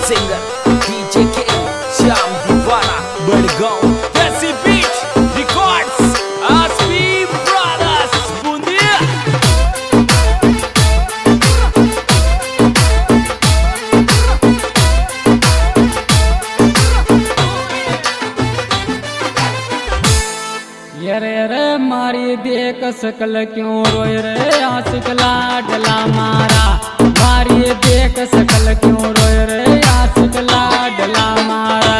Singer DJ के श्याम दीवाना बड़गांव देसी बीट रिकॉर्ड्स आसपी ब्रदर्स बूंदिया। यरे रे मारी देख सकल क्यों रोय रे आशिक लाडला मारा। मारी देख सकल क्यों रोय रे आशिक लाडला मारा।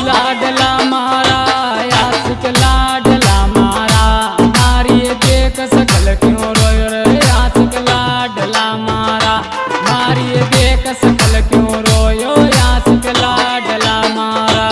लाडला मारा आशिक लाडला मारा। मारी देख सकल क्यों रोय रे आशिक लाडला मारा। मारी देख सकल क्यों रोयो आशिक लाडला मारा।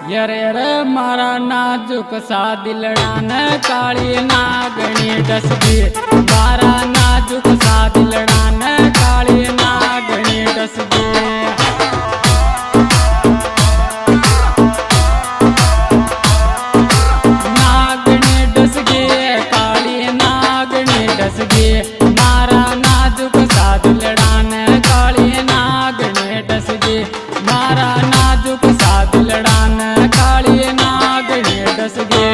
यरे रे मारा नाजुक सा दिलड़ा न काली नागणी डसगी। मारा नाजुक सा दिलड़ा न काली नागणी डसगी। नागणी डसगी काली नागणी डसगी। मारा नाजुक सा दिलड़ा न काली नागणी डसगी। मारा नाजुक सा दिलड़ा न काली नागणी डसगी।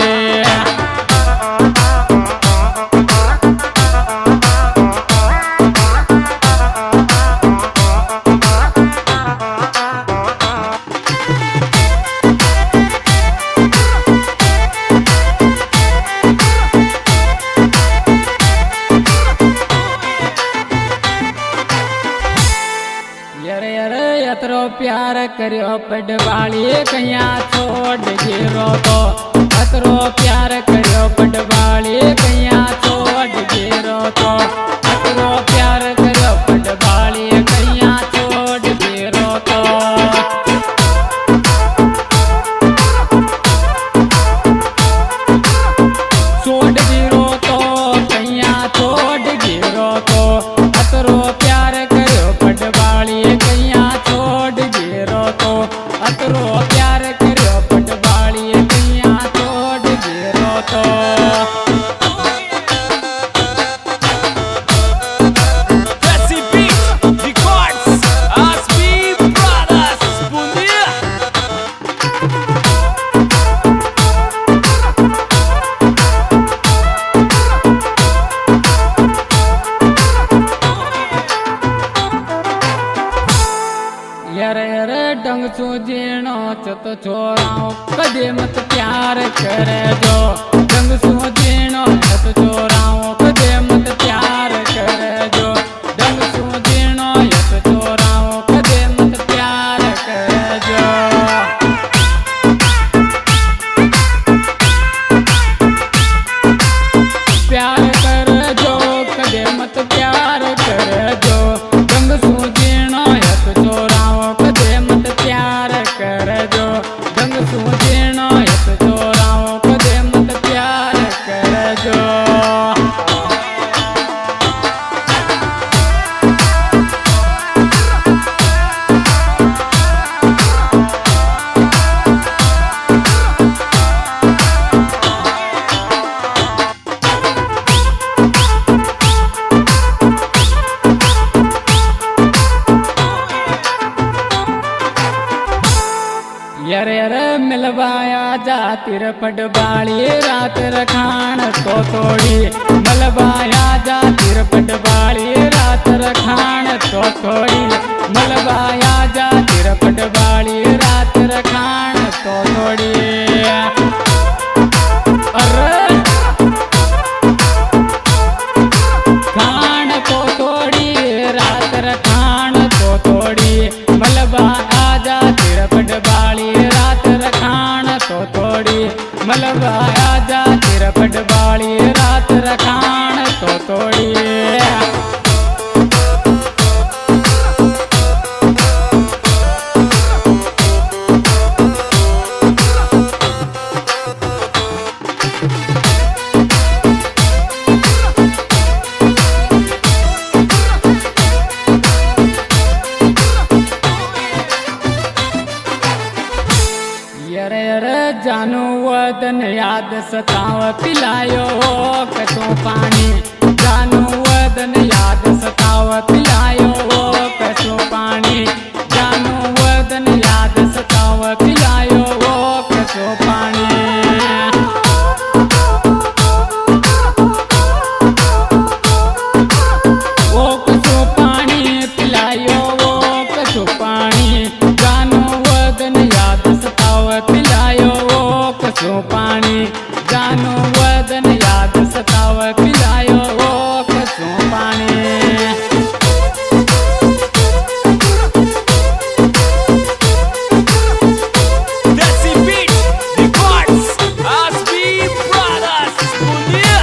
यरे यरे यतरो प्यार करियो पडवाली कहिया छोड़ गिरो तो। यतरो प्यार करियो पडवाली कहिया छोड़ गिरो तो। यतरो प्यार करियो पडवाली कहिया छोड़ गिरो तो। छोड़ गिरो तो कहिया छोड़ गिरो तो। यतरो प्यार करियो पडवाली कहिया छोड़ गिरो तो। अतरो प्यार करियो पटवाली कहिया छोड़ गिरो तो। देसी बीट रिकॉर्ड्स आसपी ब्रदर्स बूंदिया। यरे यरे डंग सू जीणो चत छोराओ कदे मत प्यार करे जो। डंग सू जीणो चत छोराओ कदे मत प्यार करे जो। डंग सू जीणो यत छोराओ कदे मत प्यार करे जो। प्यार कर जो कदे मत प्यार कर जो। डंग सू जीणो यत छोराओ कदे मत प्यार कर जो। डंग सू जीणो यत छोराओ कदे मत प्यार कर जो। यरे यरे मिलवाया जातिर पटवाली रात रखान तो तोड़ी। मलबाया जातिर पटवाली रात रखान तो तोड़ी। मलबाया जातिर पटवाली रात रखान तो तोड़ी। अरे खान को तोड़ी रात रखान तो तोड़ी। मलबा आजा तिर पटवाली रात रखान तो तोड़ी। मलबा आजा तिर पटवाली रात रखान तो तोड़ी। જાનું વદન યાદ સતાવ પિલાયો કસો પાણી જાનું વદન યાદ સતાવ પિલાયો કસો પાણી જાનું વદન યાદ સતાવ પિલાયો કસો પાણી કસો પાણી પિલાયો કસો પાણી જાનું વદન યાદ સતાવ પિલાયો કસો પાણી જાનું વદન યાદ સતાવ પિલાયો કસો પાણી Desi Beat Records, Aspi Brothers, Bundia.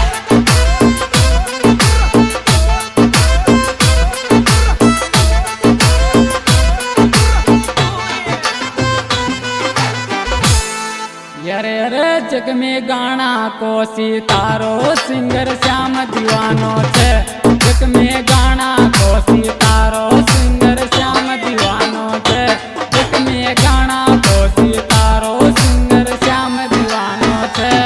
यरे रे जग में गाना को सितारो सिंगर श्याम दीवानो छे जग में गाना को सितारो सिंगर श्याम दीवानो छे जग में गाना को सितारो सिंगर श्याम दीवानो छे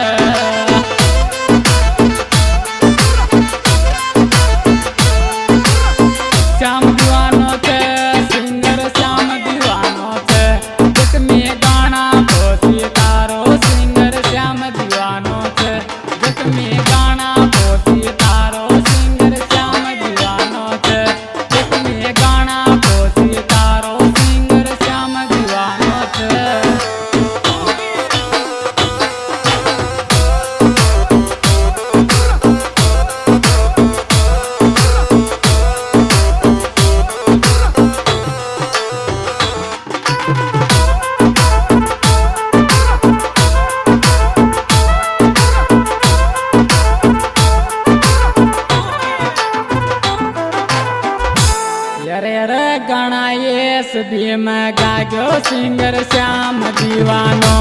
श्याम दीवानो छे सिंगर श्याम दीवानो छे जग में गाना को सितारो सिंगर श्याम दीवानो छे जग में गाना को सितारो सिंगर श्याम दीवानो छे जग में गाना को सितारो सिंगर श्याम दीवानो छे रे गाना ये सभी में गायो सिंगर श्याम दीवानो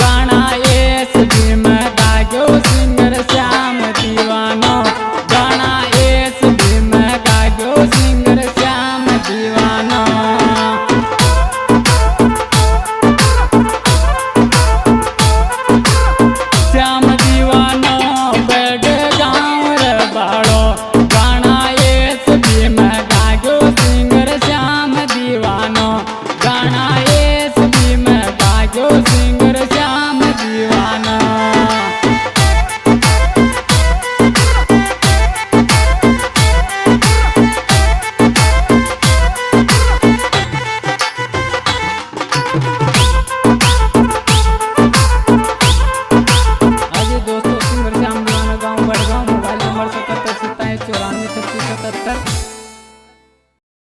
गाना ये सभी में गायो सिंगर श्याम दीवानो गाना ये सभी में गायो सिंगर श्याम दीवानो श्याम दीवानो बेड गाँव रे बाड़ो गाना ये सभी में गायो सिंगर श्याम दीवानो गाना